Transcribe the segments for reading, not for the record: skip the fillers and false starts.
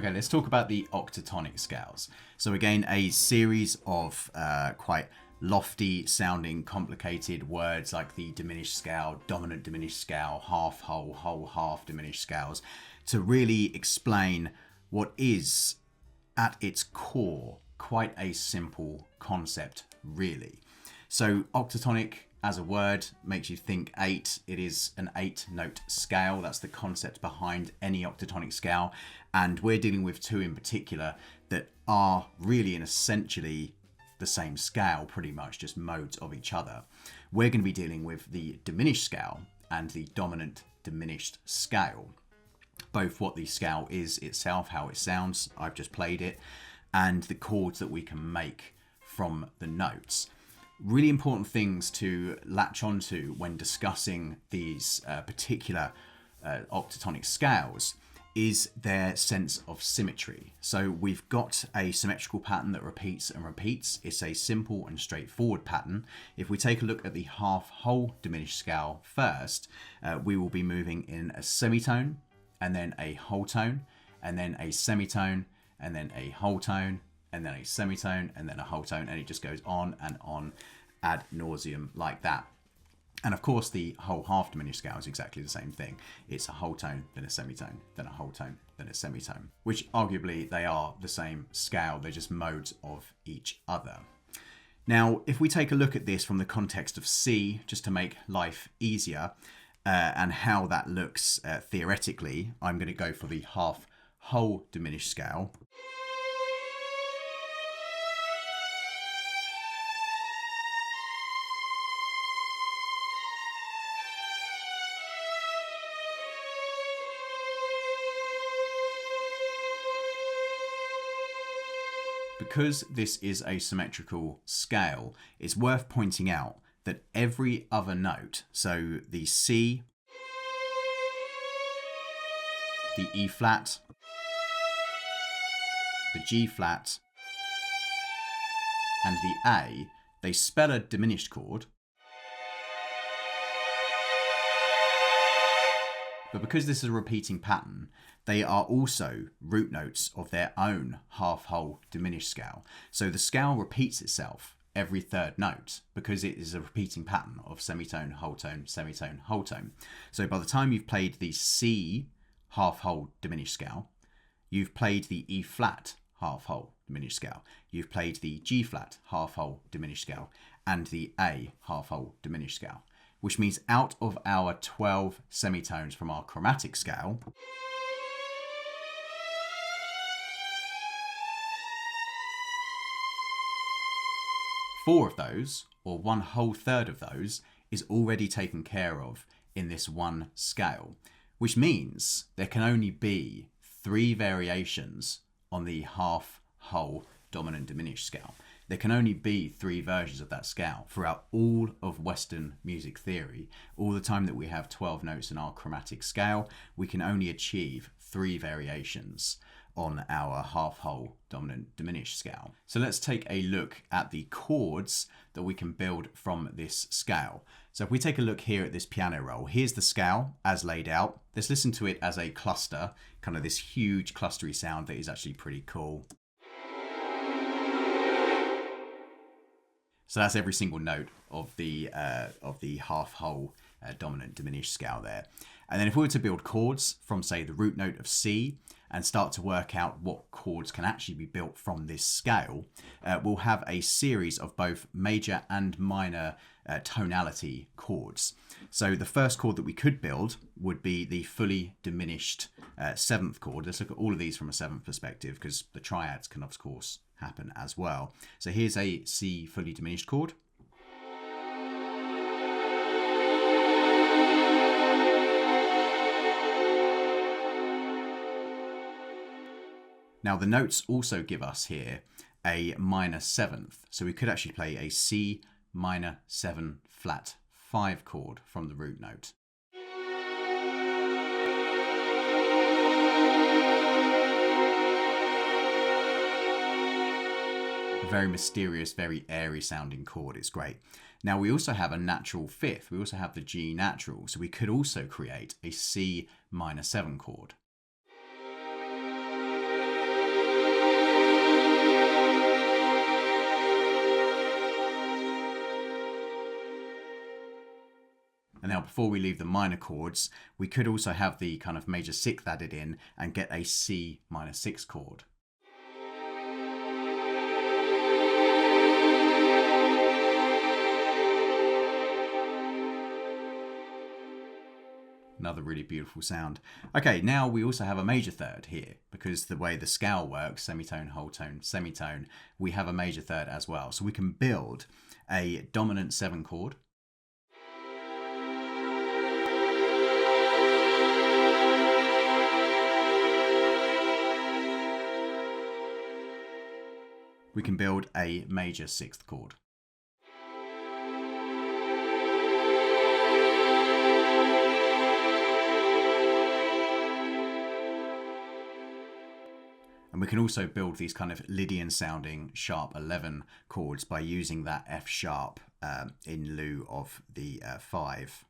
Okay, let's talk about the octatonic scales. So again, a series of quite lofty sounding complicated words like the diminished scale, dominant diminished scale, half whole, whole half diminished scales to really explain what is at its core quite a simple concept really. So octatonic as a word makes you think 8. It is an 8-note scale. That's the concept behind any octatonic scale. And we're dealing with 2 in particular that are really and essentially the same scale, pretty much just modes of each other. We're going to be dealing with the diminished scale and the dominant diminished scale. Both what the scale is itself, how it sounds, I've just played it, and the chords that we can make from the notes. Really important things to latch onto when discussing these particular octatonic scales is their sense of symmetry. So we've got a symmetrical pattern that repeats and repeats. It's a simple and straightforward pattern. If we take a look at the half-whole diminished scale first, we will be moving in a semitone, and then a whole tone, and then a semitone, and then a whole tone, and then a semitone, and then a whole tone, and it just goes on and on ad nauseum like that. And of course, the whole half diminished scale is exactly the same thing. It's a whole tone, then a semitone, then a whole tone, then a semitone, which arguably they are the same scale. They're just modes of each other. Now, if we take a look at this from the context of C, just to make life easier, and how that looks theoretically, I'm going to go for the half whole diminished scale. Because this is a symmetrical scale, it's worth pointing out that every other note, so the C, the E flat, the G flat, and the A, they spell a diminished chord. But because this is a repeating pattern, they are also root notes of their own half-whole diminished scale. So the scale repeats itself every third note because it is a repeating pattern of semitone, whole tone, semitone, whole tone. So by the time you've played the C half-whole diminished scale, you've played the E flat half-whole diminished scale, you've played the G flat half-whole diminished scale, and the A half-whole diminished scale, which means out of our 12 semitones from our chromatic scale, 4 of those, or 1/3 of those, is already taken care of in this one scale, which means there can only be 3 variations on the half-whole dominant diminished scale. There can only be 3 versions of that scale throughout all of Western music theory. All the time that we have 12 notes in our chromatic scale, we can only achieve 3 variations on our half-whole dominant diminished scale. So let's take a look at the chords that we can build from this scale. So if we take a look here at this piano roll, here's the scale as laid out. Let's listen to it as a cluster, kind of this huge clustery sound that is actually pretty cool. So that's every single note of the half-whole dominant diminished scale there. And then if we were to build chords from, say, the root note of C and start to work out what chords can actually be built from this scale, we'll have a series of both major and minor tonality chords. So the first chord that we could build would be the fully diminished 7th chord. Let's look at all of these from a 7th perspective because the triads can, of course, happen as well. So here's a C fully diminished chord. Now the notes also give us here a minor 7th, so we could actually play a C minor 7 flat 5 chord from the root note. A very mysterious, very airy sounding chord. It's great. Now we also have a natural 5th. We also have the G natural, so we could also create a C minor 7 chord. Now, before we leave the minor chords, we could also have the kind of major sixth added in and get a C minor 6 chord. Another really beautiful sound. Okay, now we also have a major third here, because the way the scale works, semitone, whole tone, semitone, we have a major third as well. So we can build a dominant 7 chord. We can build a major 6th chord. And we can also build these kind of Lydian sounding sharp 11 chords by using that F sharp in lieu of the 5.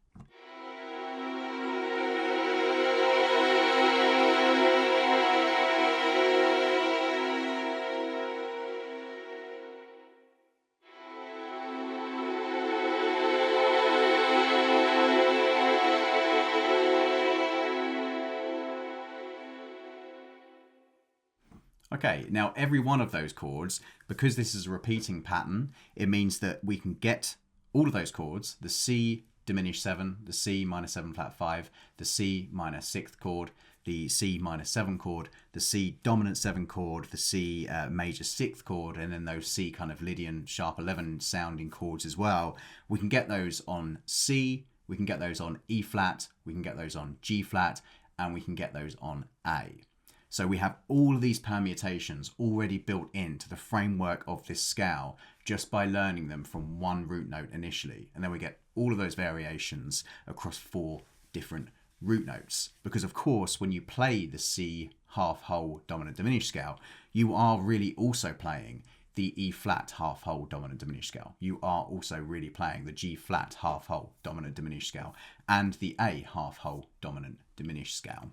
Okay, now every one of those chords, because this is a repeating pattern, it means that we can get all of those chords, the C diminished 7, the C minor 7 flat 5, the C minor 6th chord, the C minor 7 chord, the C dominant 7 chord, the C major 6th chord, and then those C kind of Lydian sharp 11 sounding chords as well. We can get those on C, we can get those on E flat, we can get those on G flat, and we can get those on A. So we have all of these permutations already built into the framework of this scale just by learning them from one root note initially. And then we get all of those variations across 4 different root notes. Because of course, when you play the C half whole dominant diminished scale, you are really also playing the E flat half whole dominant diminished scale. You are also really playing the G flat half whole dominant diminished scale and the A half whole dominant diminished scale.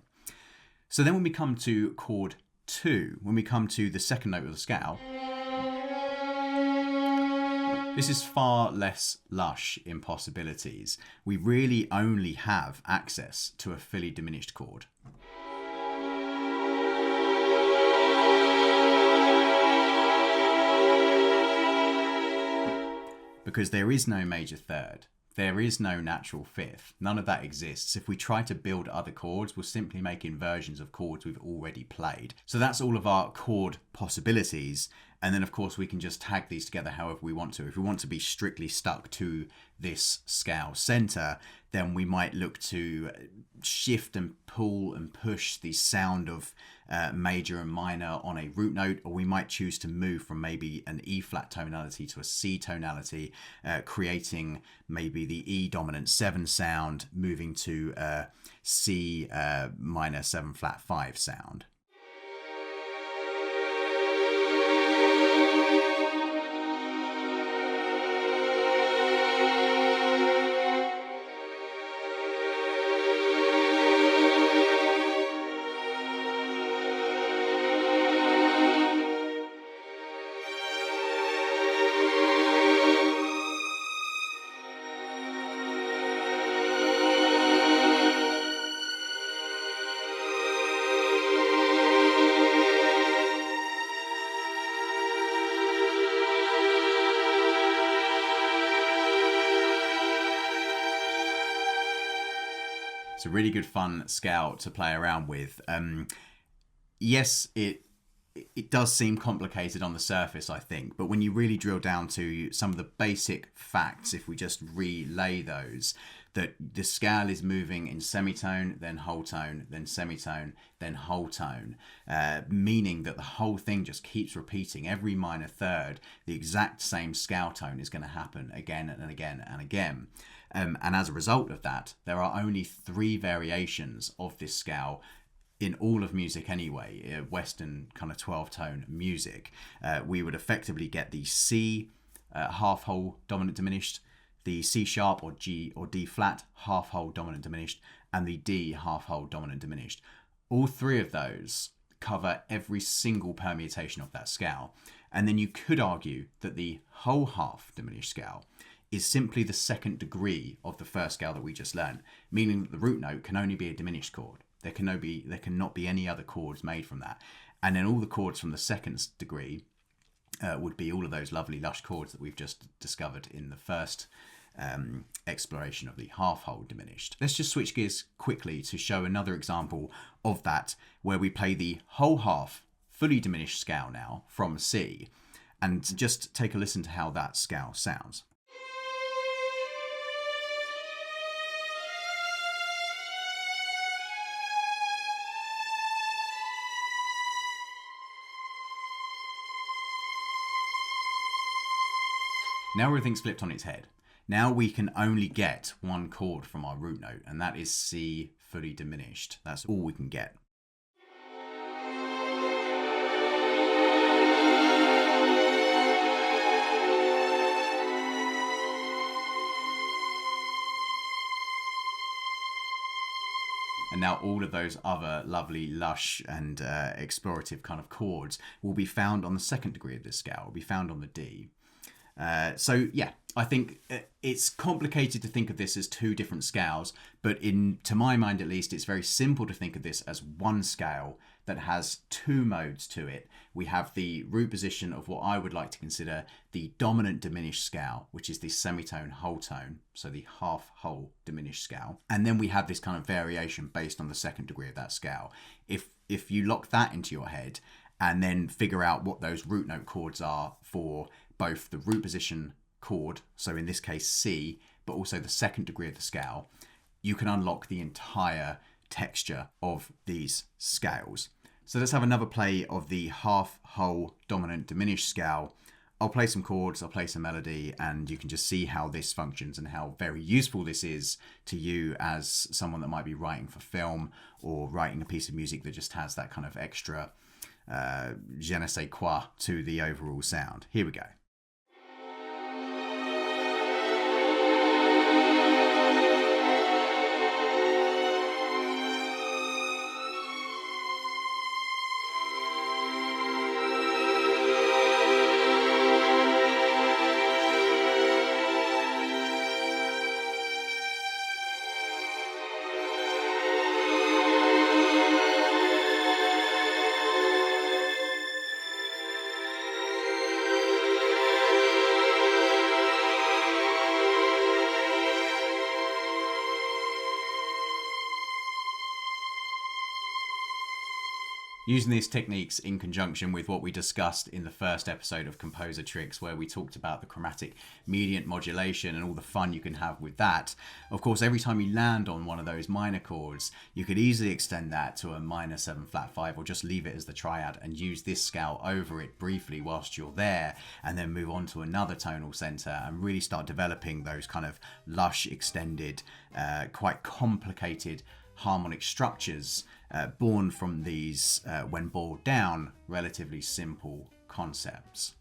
So then when we come to chord 2, when we come to the second note of the scale, this is far less lush in possibilities. We really only have access to a fully diminished chord. Because there is no major third. There is no natural fifth. None of that exists. If we try to build other chords, we'll simply make inversions of chords we've already played. So that's all of our chord possibilities. And then of course we can just tag these together however we want to. If we want to be strictly stuck to this scale center, then we might look to shift and pull and push the sound of major and minor on a root note, or we might choose to move from maybe an E flat tonality to a C tonality, creating maybe the E dominant 7 sound, moving to C minor 7 flat 5 sound. It's a really good fun scale to play around with. Yes, it does seem complicated on the surface, I think, but when you really drill down to some of the basic facts, if we just relay those, that the scale is moving in semitone, then whole tone, then semitone, then whole tone, meaning that the whole thing just keeps repeating. Every minor third, the exact same scale tone is going to happen again and again and again. And as a result of that, there are only 3 variations of this scale in all of music anyway, Western kind of 12-tone music. We would effectively get the C half whole dominant diminished, the C sharp or G or D flat half whole dominant diminished, and the D half whole dominant diminished. All 3 of those cover every single permutation of that scale. And then you could argue that the whole half diminished scale is simply the second degree of the first scale that we just learned, meaning that the root note can only be a diminished chord. There cannot be any other chords made from that. And then all the chords from the second degree would be all of those lovely lush chords that we've just discovered in the first exploration of the half whole diminished. Let's just switch gears quickly to show another example of that, where we play the whole half fully diminished scale now from C, and just take a listen to how that scale sounds. Now everything's flipped on its head. Now we can only get one chord from our root note, and that is C fully diminished. That's all we can get. And now all of those other lovely, lush and explorative kind of chords will be found on the second degree of this scale, will be found on the D. So yeah, I think it's complicated to think of this as two different scales, but to my mind at least, it's very simple to think of this as one scale that has two modes to it. We have the root position of what I would like to consider the dominant diminished scale, which is the semitone whole tone, so the half whole diminished scale. And then we have this kind of variation based on the second degree of that scale. If you lock that into your head and then figure out what those root note chords are for both the root position chord, so in this case C, but also the second degree of the scale, you can unlock the entire texture of these scales. So let's have another play of the half whole dominant diminished scale. I'll play some chords, I'll play some melody, and you can just see how this functions and how very useful this is to you as someone that might be writing for film or writing a piece of music that just has that kind of extra je ne sais quoi to the overall sound. Here we go. Using these techniques in conjunction with what we discussed in the first episode of Composer Tricks, where we talked about the chromatic mediant modulation and all the fun you can have with that. Of course, every time you land on one of those minor chords, you could easily extend that to a minor 7 flat 5, or just leave it as the triad and use this scale over it briefly whilst you're there, and then move on to another tonal center and really start developing those kind of lush, extended, quite complicated harmonic structures born from these, when boiled down, relatively simple concepts.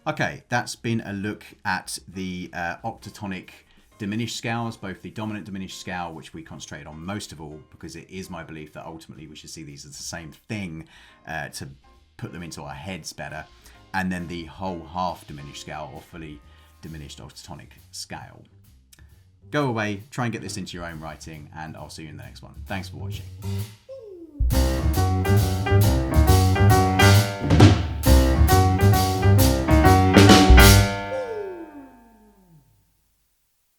Okay, that's been a look at the octatonic diminished scales, both the dominant diminished scale, which we concentrated on most of all, because it is my belief that ultimately we should see these as the same thing to put them into our heads better, and then the whole half diminished scale, or fully diminished octatonic scale. Go away, try and get this into your own writing, and I'll see you in the next one. Thanks for watching.